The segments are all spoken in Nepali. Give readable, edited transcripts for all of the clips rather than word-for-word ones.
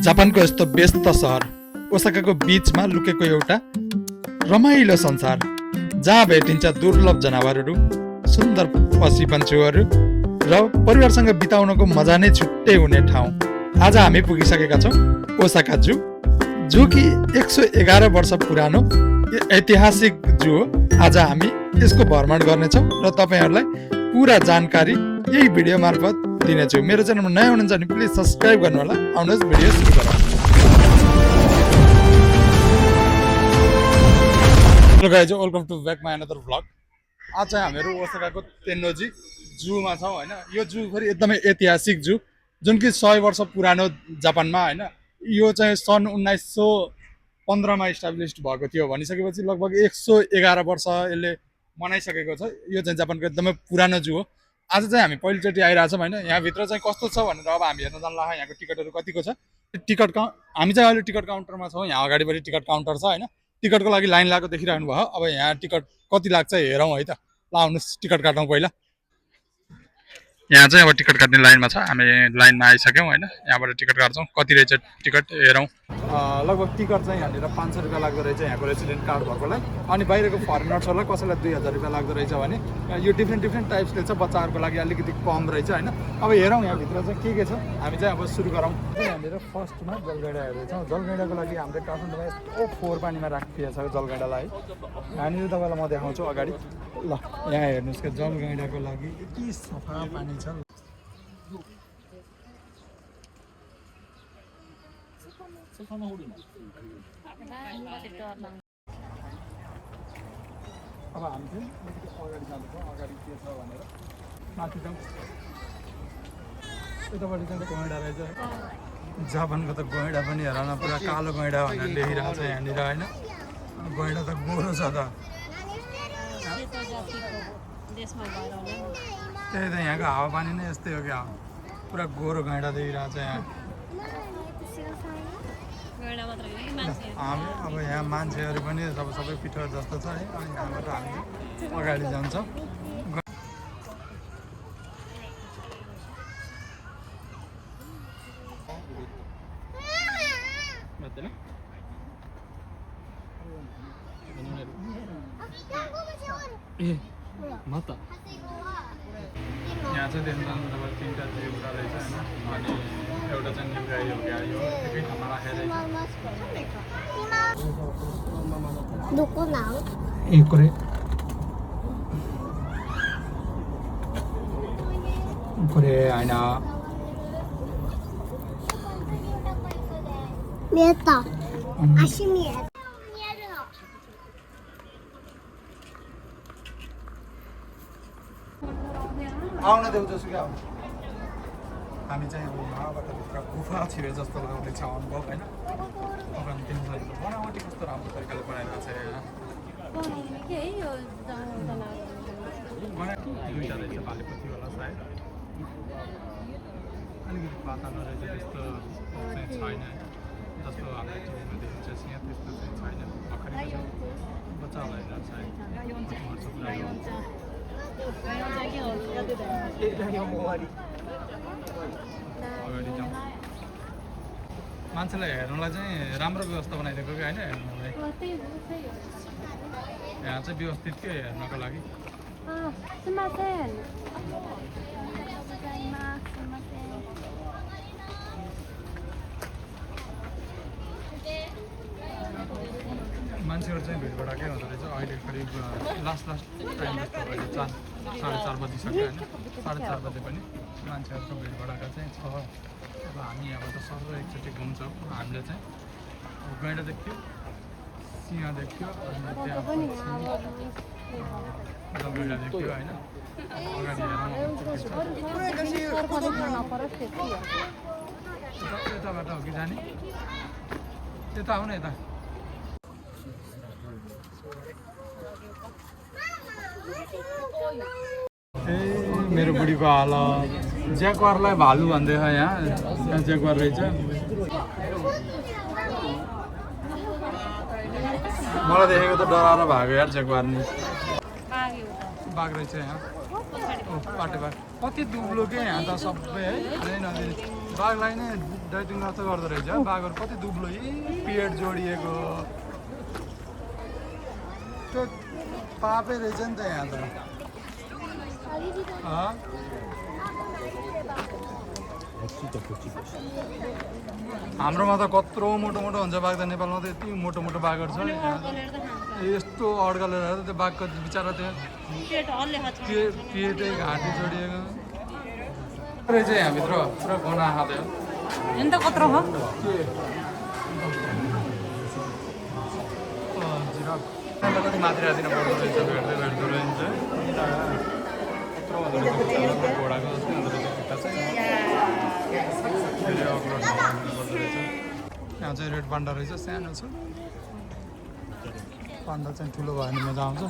जापानको यस्तो व्यस्त सहर ओसाकाको बीचमा लुकेको एउटा रमाइलो संसार जहाँ भेटिन्छ दुर्लभ जनावरहरू, सुन्दर पक्षी पन्छीहरू र परिवारसँग बिताउनको मजा नै छुट्टै हुने ठाउँ। आज हामी पुगिसकेका छौँ ओसाका जू, जो कि 111 वर्ष पुरानो ऐतिहासिक जू हो। आज हामी यसको भ्रमण गर्नेछौँ र तपाईहरुलाई पूरा जानकारी यही भिडियो मार्फत दिनेछु। मेरो च्यानलमा नयाँ हुनुहुन्छ भने प्लिज सब्स्क्राइब गर्नु होला। आउनुहोस् भिडियो सुरु गरौँ। Hello guys, welcome to back my another vlog. आज चाहिँ हामीहरू ओसाकाको तेन्नोजी जूमा छौँ होइन। यो जू फेरि एकदमै ऐतिहासिक जू, जुन कि 100 वर्ष पुरानो जापानमा होइन। यो चाहिँ सन् 1915मा इस्टाब्लिस्ड भएको थियो भनिसकेपछि लगभग 111 वर्ष यसले मनाइसकेको छ। यो चाहिँ जापानको एकदमै पुरानो जू हो। आज चाहिँ हामी पहिलोचोटि आइरहेछौँ होइन। यहाँभित्र चाहिँ कस्तो छ भनेर अब हामी हेर्न जान्ला। यहाँको टिकटहरू कतिको छ। हामी चाहिँ अहिले टिकट काउन्टरमा छौँ। यहाँ अगाडिपट्टि टिकट काउन्टर छ होइन। टिकटको लागि लाइन लगाएको देखिरहनु भयो। अब यहाँ टिकट कति लाग्छ हेरौँ है त। ल आउनुहोस् टिकट काटौँ पहिला। यहाँ चाहिँ अब टिकट काट्ने लाइनमा छ। हामी लाइनमा आइसक्यौँ होइन। यहाँबाट टिकट काट्छौँ। कति रहेछ टिकट हेरौँ। लगभग टिकट चाहिँ यहाँनिर 500 रुपियाँ लाग्दो रहेछ यहाँको रेसिडेन्ट कार्ड भएकोलाई। अनि बाहिरको फरेनर्सहरूलाई कसैलाई 2000 रुपियाँ लाग्दो रहेछ भने यो डिफ्रेन्ट टाइप्सले छ। बच्चाहरूको लागि अलिकति कम रहेछ होइन। अब हेरौँ यहाँभित्र चाहिँ के छ। हामी चाहिँ अब सुरु गरौँ। यहाँनिर फर्स्टमा जलगैँडा हेर्दैछौँ। जलगैँडाको लागि हाम्रो काठमाडौँमा यस्तो फोहोर पानीमा राखिएको छ जलगैँडालाई। यहाँनिर तपाईँलाई म देखाउँछु अगाडि। ल यहाँ हेर्नुहोस् कि जलगैँडाको लागि यति सफा पानी छ। अब हामी चाहिँ अगाडि जाँदैछौँ। अगाडि के छ भनेर माथि जाउँ। यतापट्टि चाहिँ गैँडा रहेछ। जापानको त गैँडा पनि हेर न, पुरा कालो गैँडा भनेर लेखिरहेको छ यहाँनिर होइन। गैँडा त गोरो छ त। त्यही त यहाँको हावापानी नै यस्तै हो क्या। पुरा गोरो गैँडा देखिरहेको छ यहाँ। हामी अब यहाँ मान्छेहरू पनि सबै पिठो जस्तो छ है। अनि यहाँबाट हामी अगाडि जान्छौँ। यहाँ चाहिँ देख्नु जानु 3टा जिब्रा रहेछ होइन। अनि एउटा चाहिँ न्यु गाई हो क्या। यो एकै ठाउँमा राखेरこれあいな見えた。足見えた。आउन देऊ जसुकै आउनु। हामी चाहिँ अब यहाँबाट भित्र गुफा छिरे जस्तो लगाउँदैछ अनुभव होइन। अब हामी देख्न सकेको बनावटी कस्तो राम्रो तरिकाले बनाइरहेको छ यहाँ। दुईवटा रहेछ भालेपत्ती होला सायद। अलिकति पातलो रहेछ, त्यस्तो चाहिँ छैन जस्तो हामीले टिभीमा देखिन्छ यहाँ त्यस्तो चाहिँ छैन। भर्खरै बच्चाहरूलाई हेरेर सायद अगाडि जाउँ। मान्छेलाई हेर्नुलाई चाहिँ राम्रो व्यवस्था बनाइदिएको कि होइन हेर्नुलाई। यहाँ चाहिँ व्यवस्थित के हेर्नको लागि। मान्छेहरू चाहिँ भिडभाडकै हुँदो रहेछ। अहिले करिब लास्ट टाइम जस्तो अहिले 4:30 बजिसक्यो होइन। 4:30 बजे पनि मान्छेहरूको भिडभाडका चाहिँ छ। अब हामी यहाँबाट सर्व एकचोटि घुम्छौँ। हामीले चाहिँ गैँडा देख्यो, सिंह देख्यो, अनि त्यहाँ जलगैँडा देख्यो होइन। अगाडि यताबाट हो कि जाने? यता आउन यता। मेरो बुढीको हालत। ज्याक्वारलाई भालु भन्दै छ यहाँ। ज्याक्वार रहेछ। मलाई देखेको त डराएर भाग्यो यार ज्याक्वार नि। बाघ रहेछ यहाँ। पाटे बाघ कति दुब्लो के यहाँ त सबै है। बाघलाई नै डाइटिङ नष्ट गर्दो रहेछ बाघहरू कति दुब्लो पेट जोडिएको त्यो पापै रहेछ नि त यहाँ त हाम्रोमा त कत्रो मोटो मोटो हुन्छ बाघ त नेपालमा त यति मोटो मोटो बाघहरू छ यस्तो अड्कलेर त्यो बाघको बिचरा त्यो पेटै घाँटी जोडिएको रहेछ यहाँभित्र पुरा गना खाँदै ఎంత కత్రో హ कति मात्रै राखिदिनु पर्दो रहेछ भेट्दै भेट्दो रहेछ घोडाको जस्तै हुँदो रहेछ खुट्टा चाहिँ फेरि अग्लो पर्दो रहेछ यहाँ चाहिँ रेड पान्डा रहेछ सानो छ पान्डा चाहिँ ठुलो भयो भने मजा आउँछ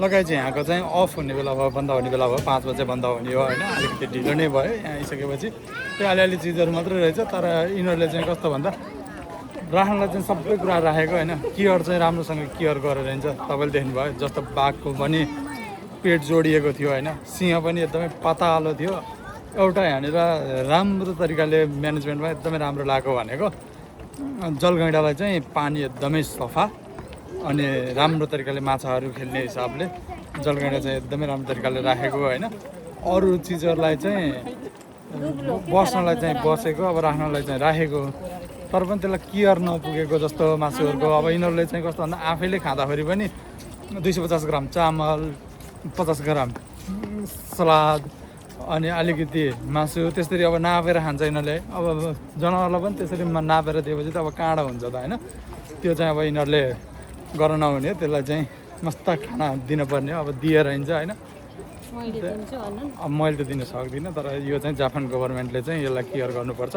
लगाइ चाहिँ यहाँको चाहिँ अफ हुने बेला भयो बन्द हुने बेला भयो 5 बजे बन्द हुने हो होइन अलिकति ढिलो नै भयो यहाँ आइसकेपछि त्यो अलिअलि चिजहरू मात्रै रहेछ तर यिनीहरूले चाहिँ कस्तो भन्दा राख्नलाई चाहिँ सबै कुरा राखेको होइन केयर चाहिँ राम्रोसँग केयर गरेर हिँड्छ तपाईँले देख्नुभयो जस्तो बाघको पनि पेट जोडिएको थियो होइन सिंह पनि एकदमै पातालो थियो एउटा यहाँनिर राम्रो तरिकाले म्यानेजमेन्टमा एकदमै राम्रो लाग्यो भनेको जलगैँडालाई चाहिँ पानी एकदमै सफा अनि राम्रो तरिकाले माछाहरू खेल्ने हिसाबले जलगैँडा चाहिँ एकदमै राम्रो तरिकाले राखेको होइन अरू चिजहरूलाई चाहिँ बस्नलाई चाहिँ बसेको अब राख्नलाई चाहिँ राखेको तर पनि त्यसलाई केयर नपुगेको जस्तो मासुहरूको अब यिनीहरूले चाहिँ कस्तो भन्दा आफैले खाँदाखेरि पनि 250 ग्राम चामल 50 ग्राम सलाद अनि अलिकति मासु त्यसरी अब नापेर खान्छ यिनीहरूले अब जनावरलाई पनि त्यसरी नापेर दिएपछि त अब काँडा हुन्छ त होइन त्यो चाहिँ अब यिनीहरूले गर्न नहुने त्यसलाई चाहिँ मस्त खाना दिनुपर्ने अब दिएर हिँड्छ होइन अब मैले त दिन सक्दिनँ तर यो चाहिँ जापान गभर्मेन्टले चाहिँ यसलाई केयर गर्नुपर्छ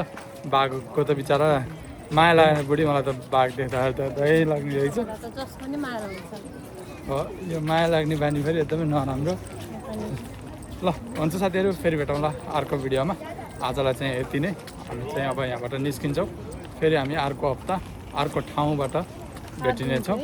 बाघको त बिचरा माया लागेन बुढी मलाई त बाघ देख्दाखेरि त दही लाग्ने रहेछ हो यो माया लाग्ने बानी फेरि एकदमै नराम्रो ल हुन्छ साथीहरू फेरि भेटौँला अर्को भिडियोमा आजलाई चाहिँ यति नै हामी चाहिँ अब यहाँबाट निस्किन्छौँ फेरि हामी अर्को हप्ता अर्को ठाउँबाट भेटिनेछौँ